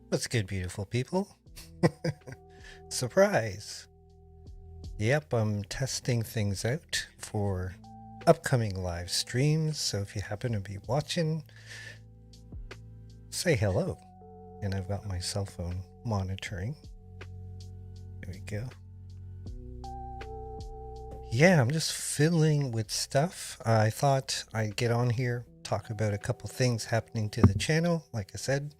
What's good, beautiful people? Surprise! Yep, I'm testing things out for upcoming live streams, so if you happen to be watching, say hello. And I've got my cell phone monitoring. There we go. Yeah, I'm just fiddling with stuff. I thought I'd get on here, talk about a couple things happening to the channel. Like I said,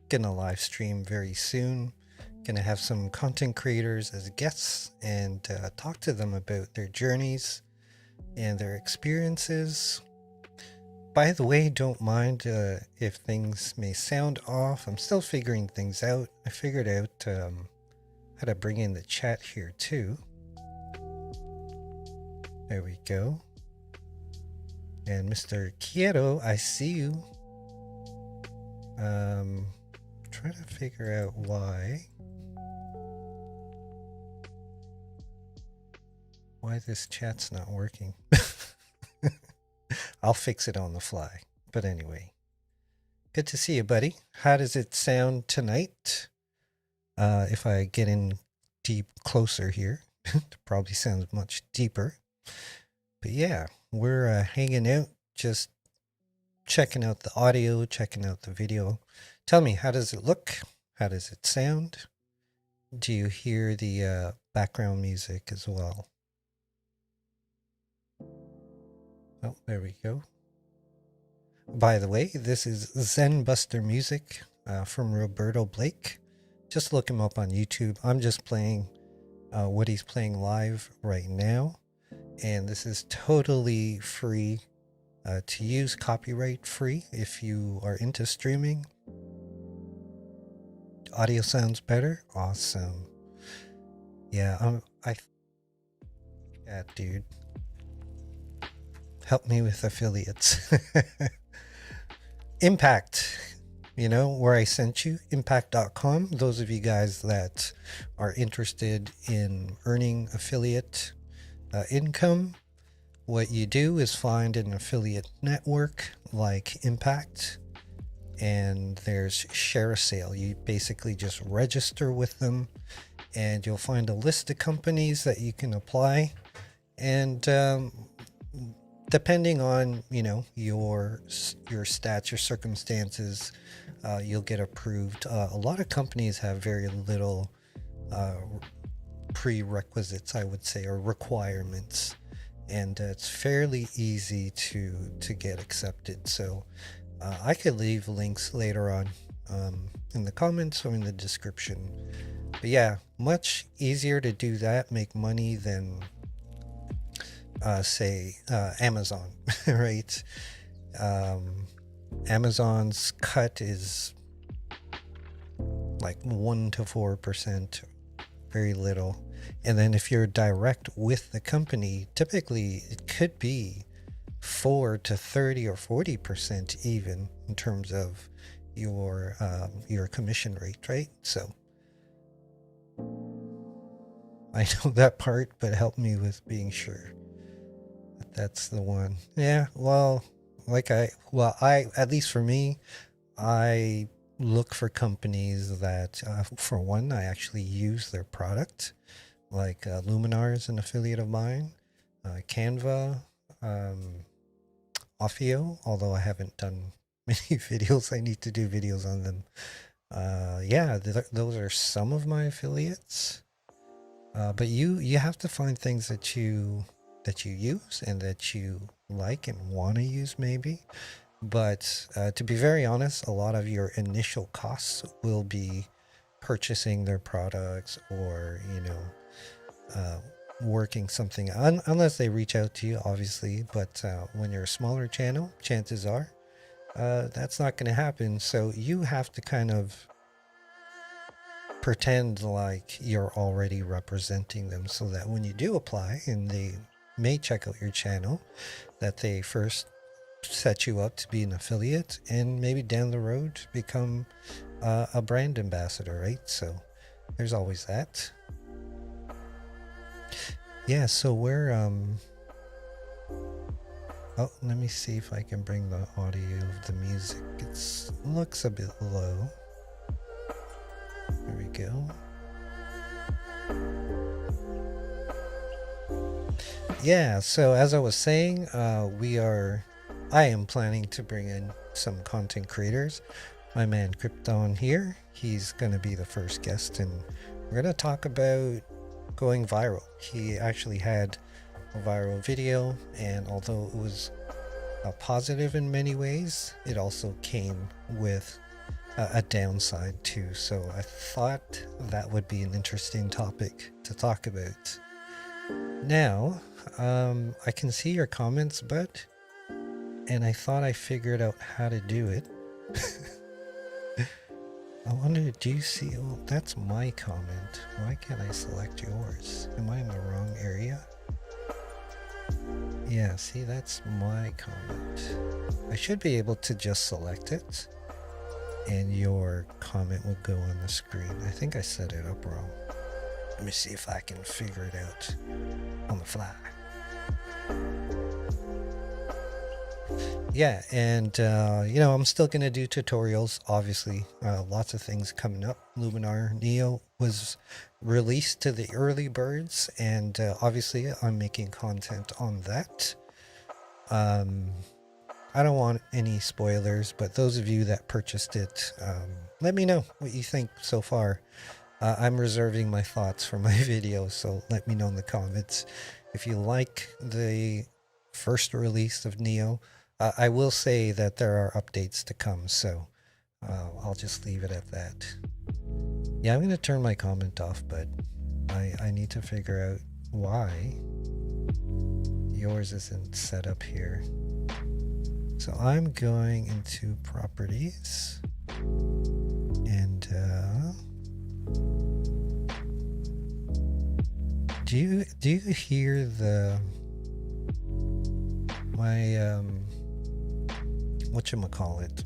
gonna live stream very soon. Gonna have some content creators as guests and talk to them about their journeys and their experiences. By the way, don't mind if things may sound off. I'm still figuring things out. I figured out how to bring in the chat here too. There we go. And Mr. Quieto, I see you. Trying to figure out why this chat's not working. I'll fix it on the fly. But anyway, good to see you, buddy. How does it sound tonight? If I get in deep closer here, it probably sounds much deeper. But yeah, we're hanging out, just checking out the audio, checking out the video. Tell me, how does it look? How does it sound? Do you hear the background music as well? Oh, there we go. By the way, this is Zen Buster Music from Roberto Blake. Just look him up on YouTube. I'm just playing what he's playing live right now. And this is totally free to use, copyright free if you are into streaming. Audio sounds better? Awesome. Yeah, dude. Help me with affiliates. Impact, you know, where I sent you, impact.com. Those of you guys that are interested in earning affiliate income, what you do is find an affiliate network like Impact, and there's Share a Sale. You basically just register with them and you'll find a list of companies that you can apply, and depending on, you know, your stats, your circumstances, you'll get approved. A lot of companies have very little prerequisites, I would say, or requirements, and it's fairly easy to get accepted. So I could leave links later on in the comments or in the description. But yeah, much easier to do that, make money than say Amazon, right? Amazon's cut is like 1 to 4%, very little. And then if you're direct with the company, typically it could be 4 to 30 or 40% even in terms of your commission rate, right? So I know that part, but help me with being sure that that's the one. Yeah, well, I at least for me, I look for companies that, for one, I actually use their product. Like Luminar is an affiliate of mine, Canva, Offio, although I haven't done many videos. I need to do videos on them. Yeah, those are some of my affiliates. But you have to find things that you use and that you like and want to use, maybe. But to be very honest, a lot of your initial costs will be purchasing their products, or, you know, working something, unless they reach out to you, obviously. But when you're a smaller channel, chances are that's not going to happen. So you have to kind of pretend like you're already representing them, so that when you do apply and they may check out your channel, that they first set you up to be an affiliate and maybe down the road become a brand ambassador, right? So there's always that. Yeah, so we're Oh, let me see if I can bring the audio of the music. It looks a bit low. There we go. Yeah, so as I was saying, I am planning to bring in some content creators. My man Krypton here, he's going to be the first guest, and we're going to talk about going viral. He actually had a viral video, and although it was positive in many ways, it also came with a downside too. So I thought that would be an interesting topic to talk about. Now, I can see your comments, Bud, and I thought I figured out how to do it. I wonder, do you see? Oh, that's my comment. Why can't I select yours? Am I in the wrong area? Yeah, see, that's my comment. I should be able to just select it, and your comment will go on the screen. I think I set it up wrong. Let me see if I can figure it out on the fly. Yeah, and you know, I'm still gonna do tutorials, obviously. Lots of things coming up. Luminar Neo was released to the early birds, and obviously I'm making content on that. I don't want any spoilers, but those of you that purchased it, let me know what you think so far. I'm reserving my thoughts for my videos, so let me know in the comments if you like the first release of Neo. I will say that there are updates to come, so I'll just leave it at that. Yeah, I'm going to turn my comment off, but I need to figure out why yours isn't set up here. So I'm going into properties, and do you hear my whatchamacallit?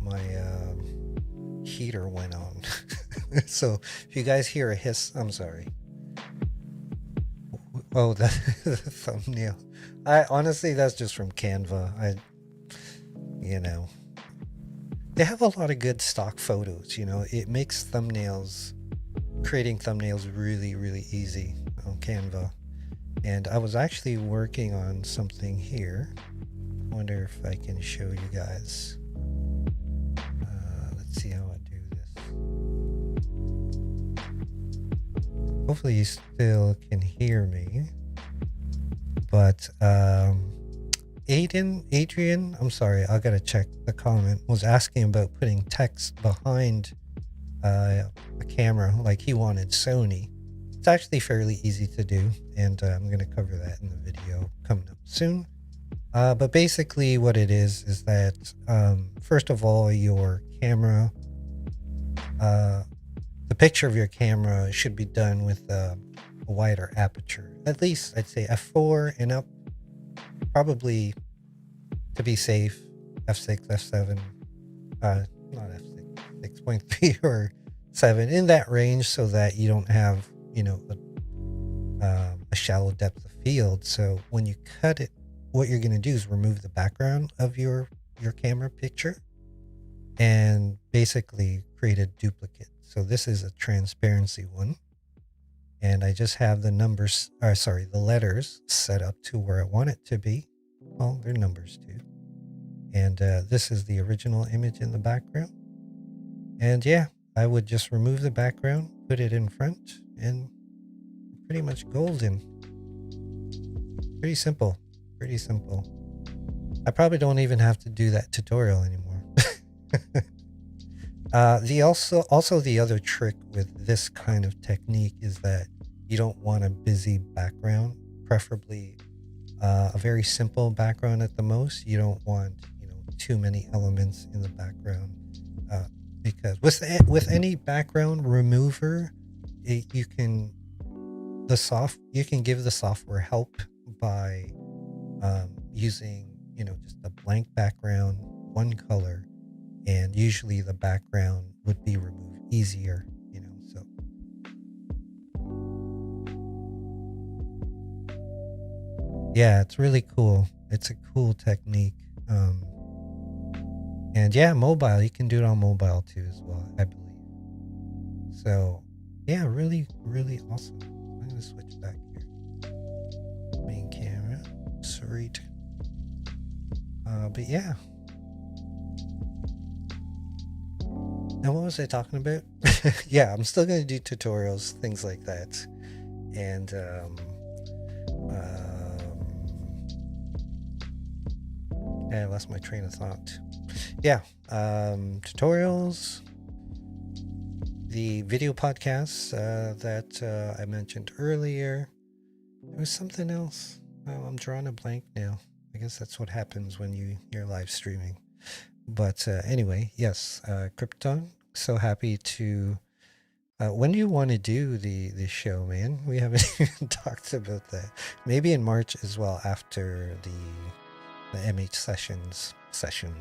My heater went on. So if you guys hear a hiss, I'm sorry. Oh, the thumbnail. Honestly, that's just from Canva. You know, they have a lot of good stock photos. You know, it makes creating thumbnails really, really easy on Canva. And I was actually working on something here. Wonder if I can show you guys. Let's see how I do this. Hopefully you still can hear me. But Adrian, I'm sorry, I gotta check the comment, was asking about putting text behind a camera like he wanted Sony. It's actually fairly easy to do, and I'm going to cover that in the video coming up soon. But basically what it is that first of all, your camera, the picture of your camera should be done with a wider aperture. At least I'd say f4 and up, probably to be safe, f6, f7, not f6, 6.3 or 7, in that range, so that you don't have, you know, a shallow depth of field. So when you cut it, what you're going to do is remove the background of your camera picture and basically create a duplicate. So this is a transparency one, and I just have the the letters set up to where I want it to be. Well, they're numbers too. And this is the original image in the background. And yeah, I would just remove the background, put it in front, and pretty much golden. Pretty simple. Pretty simple. I probably don't even have to do that tutorial anymore. The other trick with this kind of technique is that you don't want a busy background, preferably a very simple background at the most. You don't want, you know, too many elements in the background, because with any background remover, you can give the software help by using, you know, just a blank background, one color, and usually the background would be removed easier, you know. So Yeah, it's really cool. It's a cool technique. And yeah, mobile, you can do it on mobile too as well, I believe. So yeah, really, really awesome. I'm gonna switch back here. Main camera, sweet. But yeah. And what was I talking about? Yeah, I'm still gonna do tutorials, things like that. And yeah, I lost my train of thought. Yeah, tutorials, the video podcasts that I mentioned earlier. There was something else. I'm drawing a blank now. I guess that's what happens when you're live streaming. But anyway, yes, Krypton. So happy to. When do you want to do the show, man? We haven't even talked about that. Maybe in March as well, after the MH sessions session.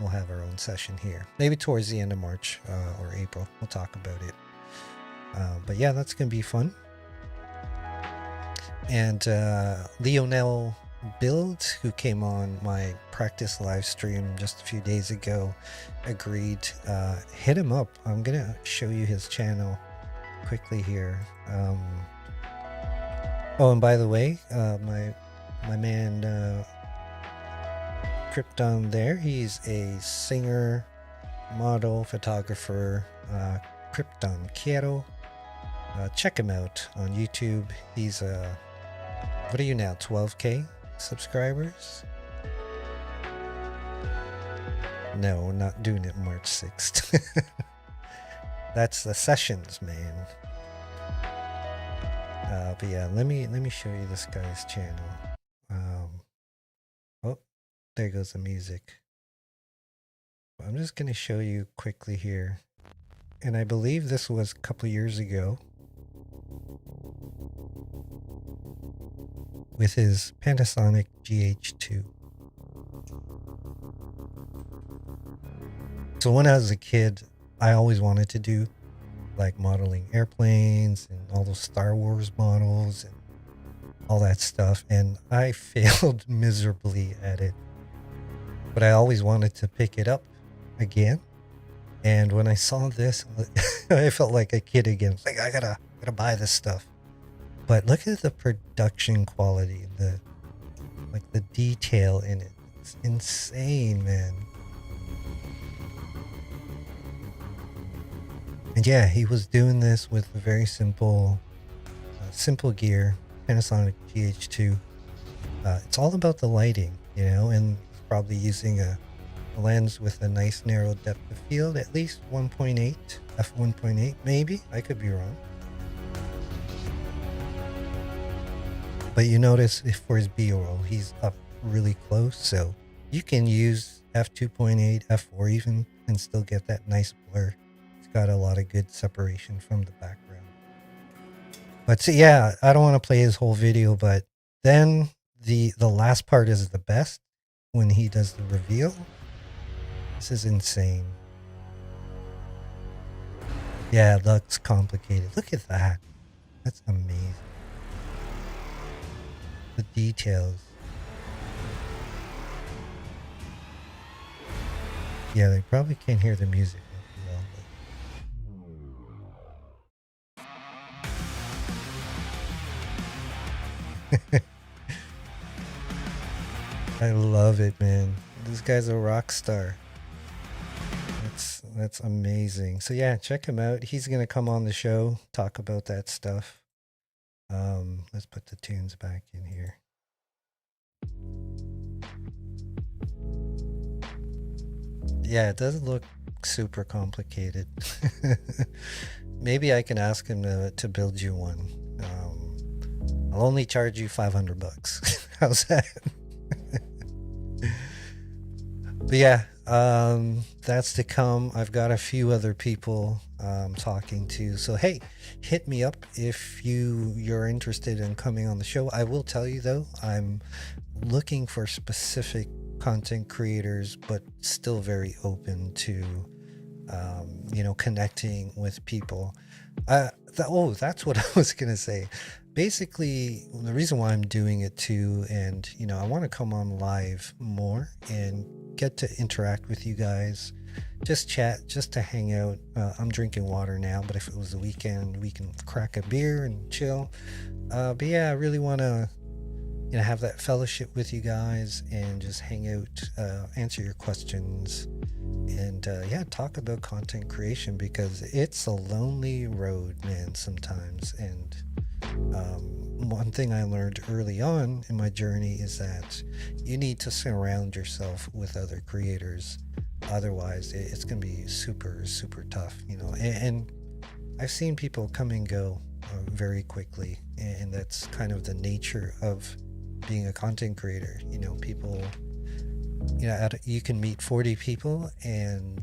We'll have our own session here. Maybe towards the end of March or April. We'll talk about it. But yeah, that's going to be fun. And Lionel Build, who came on my practice live stream just a few days ago, agreed. Hit him up. I'm going to show you his channel quickly here. Oh, and by the way, my man Krypton there, he's a singer, model, photographer, Krypton Quiero. Check him out on YouTube. He's what are you now, 12k subscribers? No, we're not doing it March 6th. That's the sessions, man. But yeah, let me show you this guy's channel. Oh, there goes the music. I'm just going to show you quickly here. And I believe this was a couple years ago with his Panasonic GH2. So when I was a kid, I always wanted to do like modeling airplanes and all those Star Wars models and all that stuff. And I failed miserably at it. But I always wanted to pick it up again. And when I saw this, I felt like a kid again. It's like, I gotta buy this stuff. But look at the production quality, the detail in it. It's insane, man. And yeah, he was doing this with a very simple gear, Panasonic GH2. It's all about the lighting, you know, and he's probably using a lens with a nice narrow depth of field, at least 1.8, f1.8, maybe. I could be wrong. But you notice for his B-roll, he's up really close, so you can use f2.8, f4 even, and still get that nice blur. It's got a lot of good separation from the background. But so, yeah, I don't want to play his whole video, but then the last part is the best when he does the reveal. This is insane. Yeah, it looks complicated. Look at that. That's amazing. The details. Yeah, they probably can't hear the music well. I love it, man. This guy's a rock star. That's amazing. So yeah, check him out. He's gonna come on the show, talk about that stuff. Let's put the tunes back in here. Yeah, it doesn't look super complicated. Maybe I can ask him to build you one. I'll only charge you $500. How's that? But yeah, that's to come. I've got a few other people I'm talking to. So hey, hit me up if you're interested in coming on the show. I will tell you though, I'm looking for specific content creators, but still very open to connecting with people. That's what I was gonna say. basically the reason why I'm doing it too, and you know, I want to come on live more and get to interact with you guys, just chat, just to hang out. I'm drinking water now, but if it was the weekend, we can crack a beer and chill. But yeah, I really want to, you know, have that fellowship with you guys and just hang out, answer your questions, and yeah, talk about content creation, because it's a lonely road, man, sometimes. And one thing I learned early on in my journey is that you need to surround yourself with other creators. Otherwise, it's going to be super, super tough, you know. And I've seen people come and go very quickly, and that's kind of the nature of being a content creator. You know, people, you know, you can meet 40 people and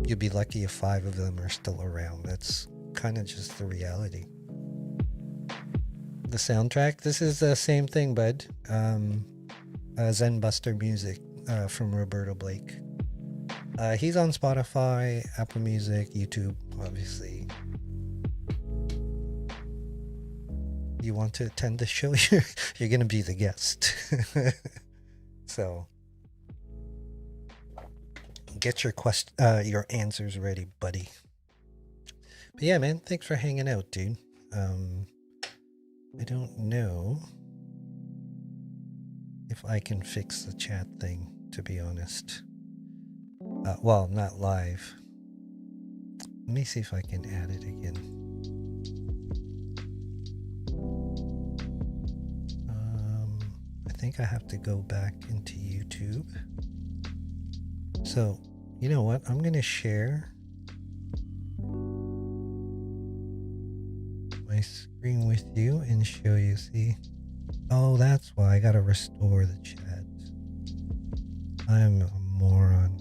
you'll be lucky if 5 of them are still around. That's kind of just the reality. The soundtrack, this is the same thing, bud. Zen Buster Music from Roberto Blake. He's on Spotify, Apple Music, YouTube, obviously. You want to attend the show? You're gonna be the guest. So get your answers ready, buddy. But yeah, man, thanks for hanging out, dude. I don't know if I can fix the chat thing, to be honest. Well, not live. Let me see if I can add it again. I think I have to go back into YouTube. So, you know what? I'm going to share my screen with you and show you. See? Oh, that's why I got to restore the chat. I'm a moron.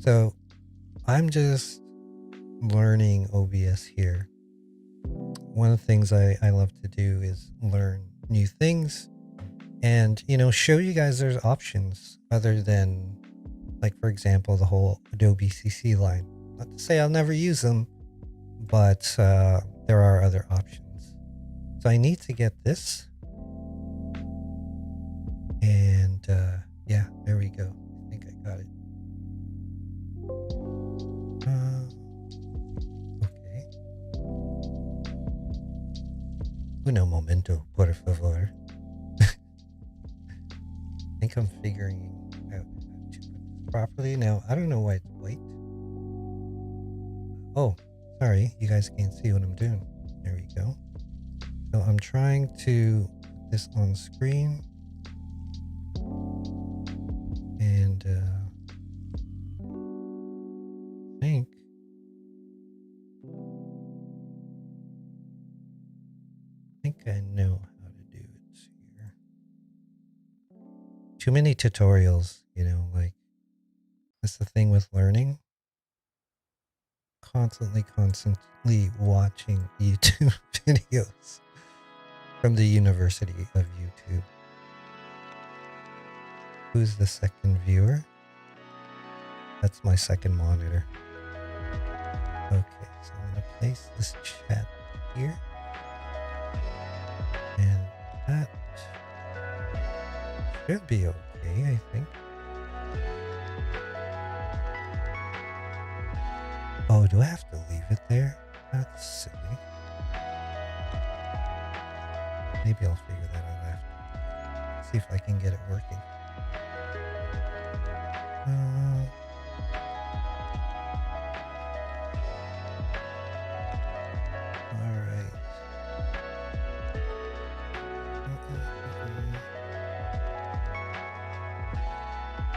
So, I'm just learning OBS here. One of the things I love to do is learn new things and, you know, show you guys there's options other than, like, for example, the whole Adobe CC line. Not to say I'll never use them, but there are other options. So I need to get this. And yeah, there we go. I think I got it. Okay. Uno momento, por favor. I think I'm figuring out how to put this properly. Now, I don't know why it's white. Oh, sorry. You guys can't see what I'm doing. There we go. So I'm trying to put this on screen. And I think I know how to do it here. Too many tutorials, you know, like, that's the thing with learning. Constantly watching YouTube videos from the University of YouTube. Who's the second viewer? That's my second monitor. Okay, so I'm going to place this chat here. And that should be okay, I think. Oh, do I have to leave it there? That's silly. Maybe I'll figure that out after. See if I can get it working. Alright.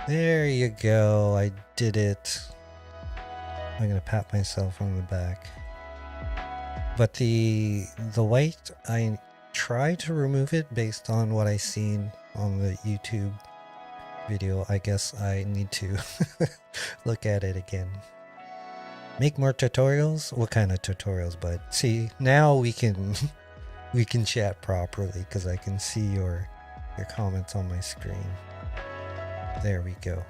There you go. I did it. I'm going to pat myself on the back. But the white, I tried to remove it based on what I seen on the YouTube video. I guess I need to look at it again. Make more tutorials? What kind of tutorials, bud? See, now we can chat properly because I can see your comments on my screen. There we go.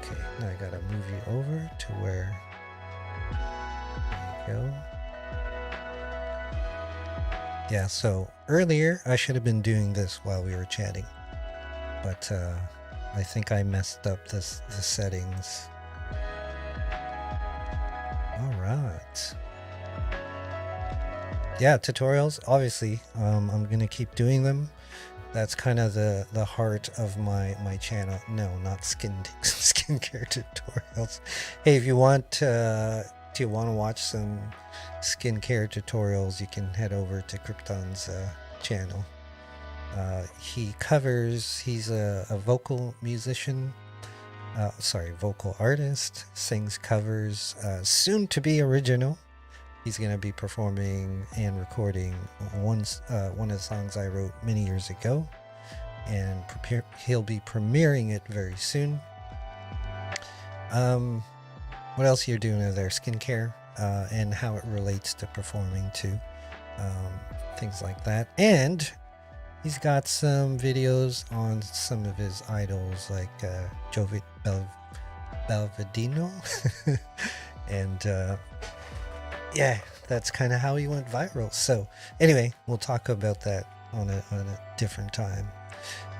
Okay, now I gotta move you over to where. go. Yeah, so earlier I should have been doing this while we were chatting, but I think I messed up the settings. All right. Yeah, tutorials, obviously, I'm gonna keep doing them. That's kind of the heart of my channel. No, not skincare tutorials. Hey, if you want to watch some skincare tutorials, you can head over to Krypton's channel. He's a vocal musician, vocal artist, sings covers, soon to be original. He's going to be performing and recording one of the songs I wrote many years ago, and he'll be premiering it very soon. What else are you doing over there? Skincare, and how it relates to performing too, things like that. And he's got some videos on some of his idols like Jovi Belvedino, and yeah, that's kind of how he went viral. So anyway, we'll talk about that on a different time.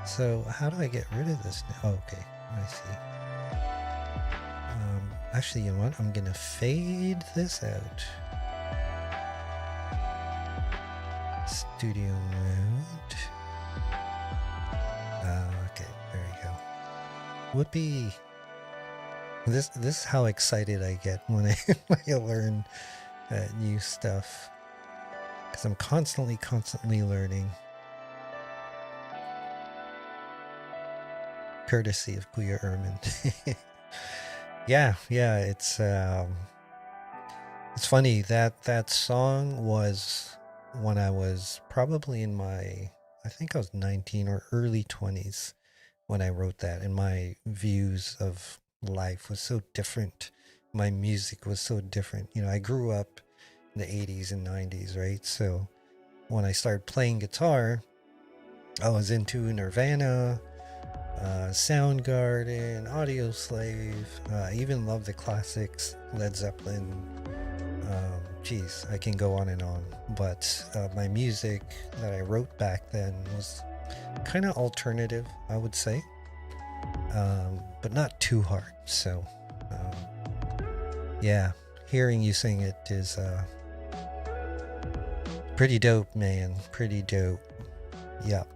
So how do I get rid of this now? Oh, okay, I see. Actually, you know what? I'm gonna fade this out. Studio mode. Okay, there you go. Whoopee! This is how excited I get when I learn new stuff, because I'm constantly learning, courtesy of Kuya ERMIN. yeah, it's funny that song was when I was probably in my, I think I was 19 or early 20s when I wrote that, and my views of life was so different. My music was so different. You know, I grew up in the 80s and 90s, right? So when I started playing guitar, I was into Nirvana, Soundgarden, Audioslave. I even loved the classics, Led Zeppelin. Geez, I can go on and on. But my music that I wrote back then was kind of alternative, I would say, but not too hard. So yeah, hearing you sing it is pretty dope, man. Pretty dope. Yep.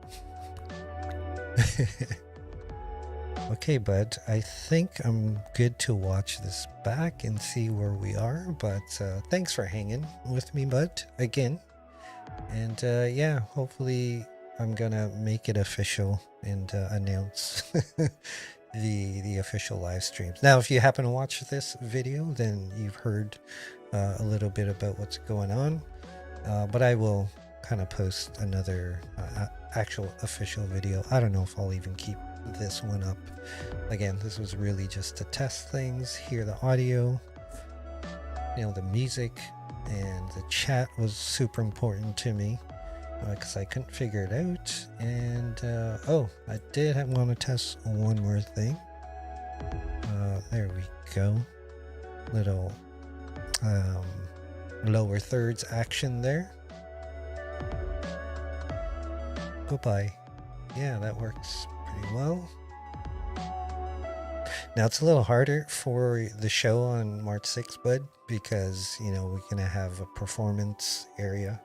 Okay, bud, I think I'm good to watch this back and see where we are, but thanks for hanging with me, bud, again. And yeah, hopefully I'm gonna make it official and announce the official live streams. Now, if you happen to watch this video, then you've heard a little bit about what's going on, but I will kind of post another actual official video. I don't know if I'll even keep this one up. Again, this was really just to test things, hear the audio, you know, the music, and the chat was super important to me because I couldn't figure it out. And oh, I did want to test one more thing. There we go. Little lower thirds action there. Goodbye. Yeah, that works pretty well. Now it's a little harder for the show on March 6th, bud, because, you know, we're gonna have a performance area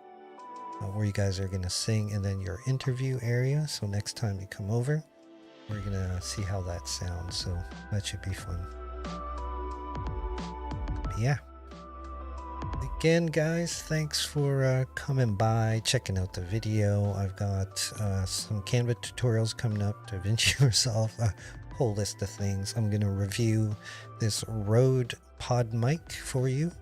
where you guys are gonna sing, and then your interview area. So next time you come over, we're gonna see how that sounds. So that should be fun. But yeah. Again, guys, thanks for coming by, checking out the video. I've got some Canva tutorials coming up, DaVinci Resolve, a whole list of things. I'm going to review this Rode Pod mic for you.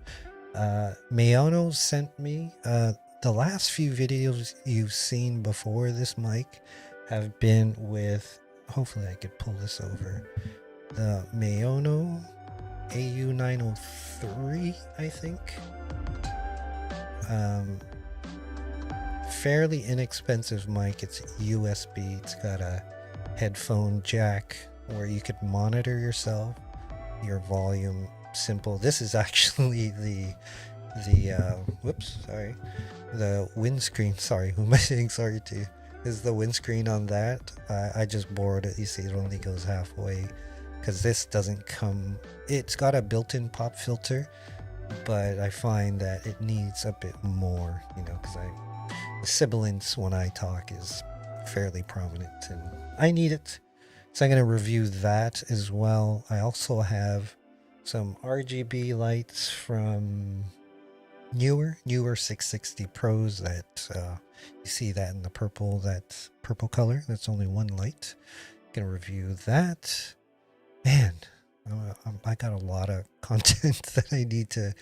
Mayano sent me the last few videos you've seen before this mic have been with, hopefully I could pull this over, the Mayano AU903, I think. Fairly inexpensive mic. It's USB. It's got a headphone jack where you could monitor yourself, your volume. Simple. This is actually the the whoops, sorry, the windscreen. Sorry, who am I saying sorry to? Is the windscreen on that? I just borrowed it. You see, it only goes halfway because this doesn't come. It's got a built-in pop filter, but I find that it needs a bit more, you know, because the sibilance when I talk is fairly prominent and I need it. So I'm going to review that as well. I also have some RGB lights from newer 660 Pros that you see that in the purple, that purple color. That's only one light. Gonna review that. Man, I got a lot of content that I need to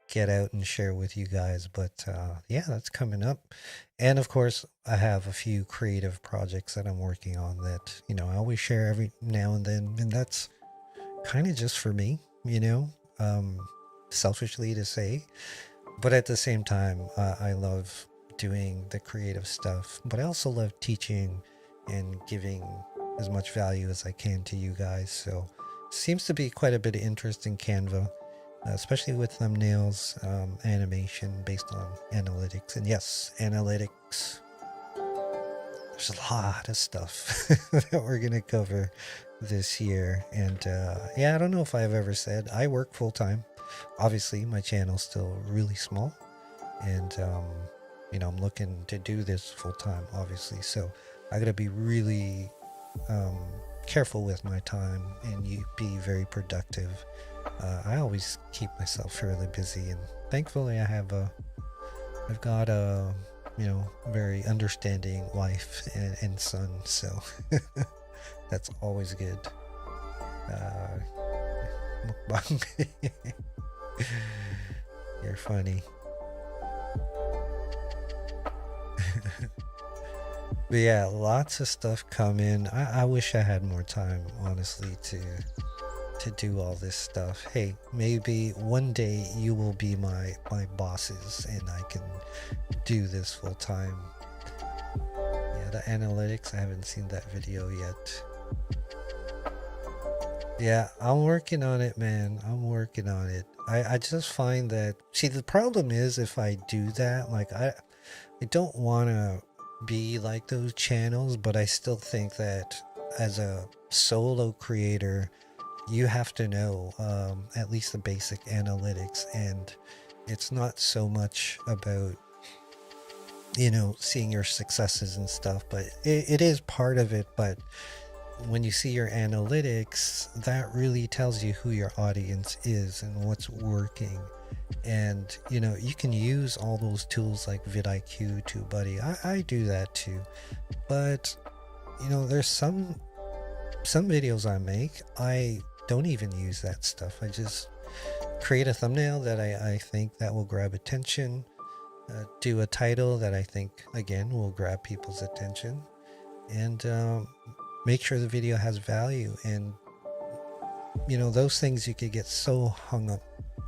get out and share with you guys, but yeah, that's coming up. And of course, I have a few creative projects that I'm working on that, you know, I always share every now and then, and that's kind of just for me, you know, selfishly to say. But at the same time, I love doing the creative stuff, but I also love teaching and giving as much value as I can to you guys. So seems to be quite a bit of interest in Canva, especially with thumbnails, animation based on analytics. And yes, analytics. There's a lot of stuff that we're going to cover this year. And yeah, I don't know if I've ever said I work full time. Obviously, my channel's still really small, and you know, I'm looking to do this full time, obviously. So I gotta be really careful with my time and be very productive. I always keep myself fairly busy, and thankfully, I've got a, you know, very understanding wife and son, so that's always good. Mukbang. You're funny. But yeah, lots of stuff coming. I wish I had more time, honestly, to do all this stuff. Hey, maybe one day you will be my bosses and I can do this full time. Yeah, the analytics, I haven't seen that video yet. Yeah, I'm working on it, man. I'm working on it. I just find that, see, the problem is if I do that, like I don't want to be like those channels, but I still think that as a solo creator, you have to know at least the basic analytics, and it's not so much about, you know, seeing your successes and stuff, but it is part of it. But when you see your analytics, that really tells you who your audience is and what's working. And you know, you can use all those tools like vidIQ, TubeBuddy. I do that too, but you know, there's some videos I make, I don't even use that stuff. I just create a thumbnail that I think that will grab attention, do a title that I think again will grab people's attention, and make sure the video has value. And you know, those things you could get so hung up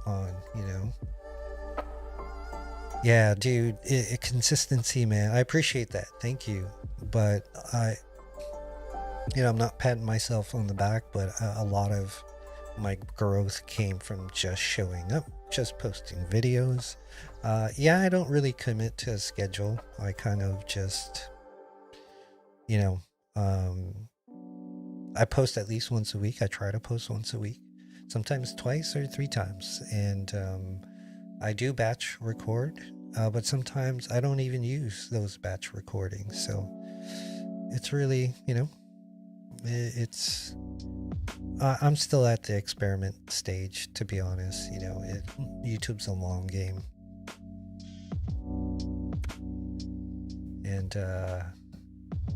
on, you know. Yeah, dude, consistency, man. I appreciate that, thank you. But you know, I'm not patting myself on the back, but a lot of my growth came from just showing up, just posting videos. Yeah, I don't really commit to a schedule. I kind of just, you know, I post at least once a week. I try to post once a week, sometimes twice or 3 times. And I do batch record, but sometimes I don't even use those batch recordings. So it's really, you know, it's I'm still at the experiment stage, to be honest. You know, YouTube's a long game. And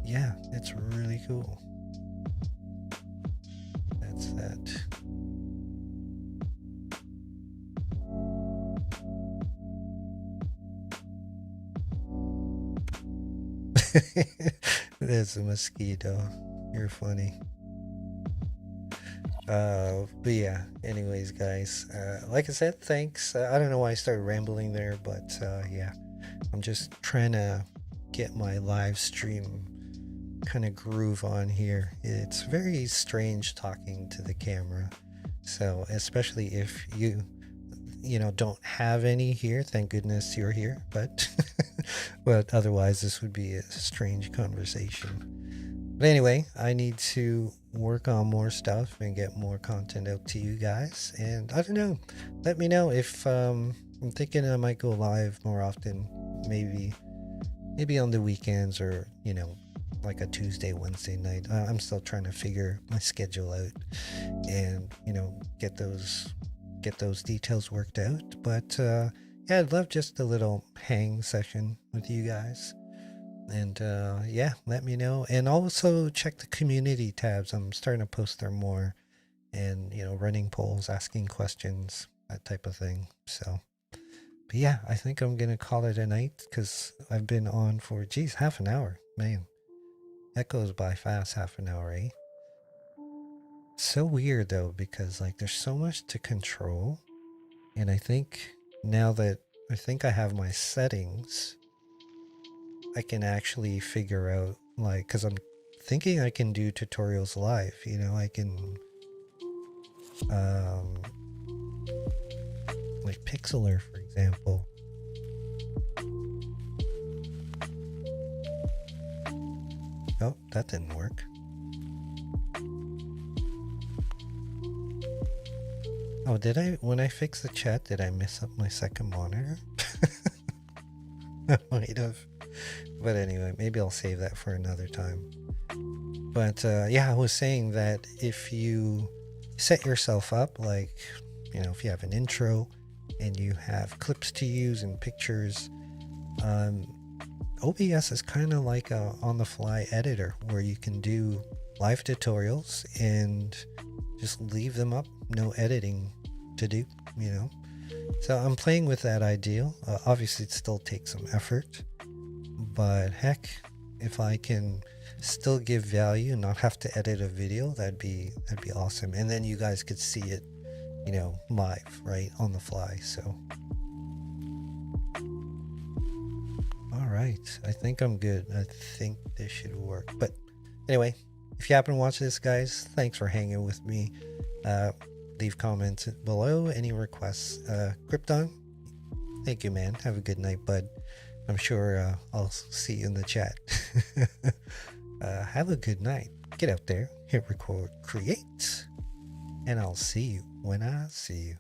yeah, it's really cool. That's that. There's a mosquito. You're funny. But yeah, anyways, guys, like I said, thanks. I don't know why I started rambling there, but yeah, I'm just trying to get my live stream kind of groove on here. It's very strange talking to the camera, so especially if you you know, don't have any here. Thank goodness you're here, but but otherwise this would be a strange conversation. But anyway, I need to work on more stuff and get more content out to you guys. And I don't know, let me know if I'm thinking I might go live more often, maybe on the weekends, or you know, like a Tuesday, Wednesday night. I'm still trying to figure my schedule out and, you know, get those details worked out. But yeah, I'd love just a little hang session with you guys. And yeah, let me know. And also check the community tabs. I'm starting to post there more, and you know, running polls, asking questions, that type of thing. So but yeah, I think I'm gonna call it a night, because I've been on for, geez, half an hour. Man, that goes by fast, half an hour, eh? So weird though, because like there's so much to control. And I think now that I have my settings, I can actually figure out, like, because I'm thinking I can do tutorials live, you know, I can like Pixlr, for example. Oh, that didn't work. Oh, did I, when I fixed the chat, did I mess up my second monitor? I might have. But anyway, maybe I'll save that for another time. But yeah, I was saying that if you set yourself up, like, you know, if you have an intro and you have clips to use and pictures, OBS is kind of like a on-the-fly editor where you can do live tutorials and just leave them up, no editing to do, you know. So I'm playing with that idea. Obviously it still takes some effort, but heck, if I can still give value and not have to edit a video, that'd be awesome. And then you guys could see it, you know, live, right, on the fly. So all right, I think I'm good. I think this should work. But anyway, if you happen to watch this, guys, thanks for hanging with me. Leave comments below, any requests. Krypton, thank you, man. Have a good night, bud. I'm sure I'll see you in the chat. Have a good night. Get out there, hit record, create, and I'll see you when I see you.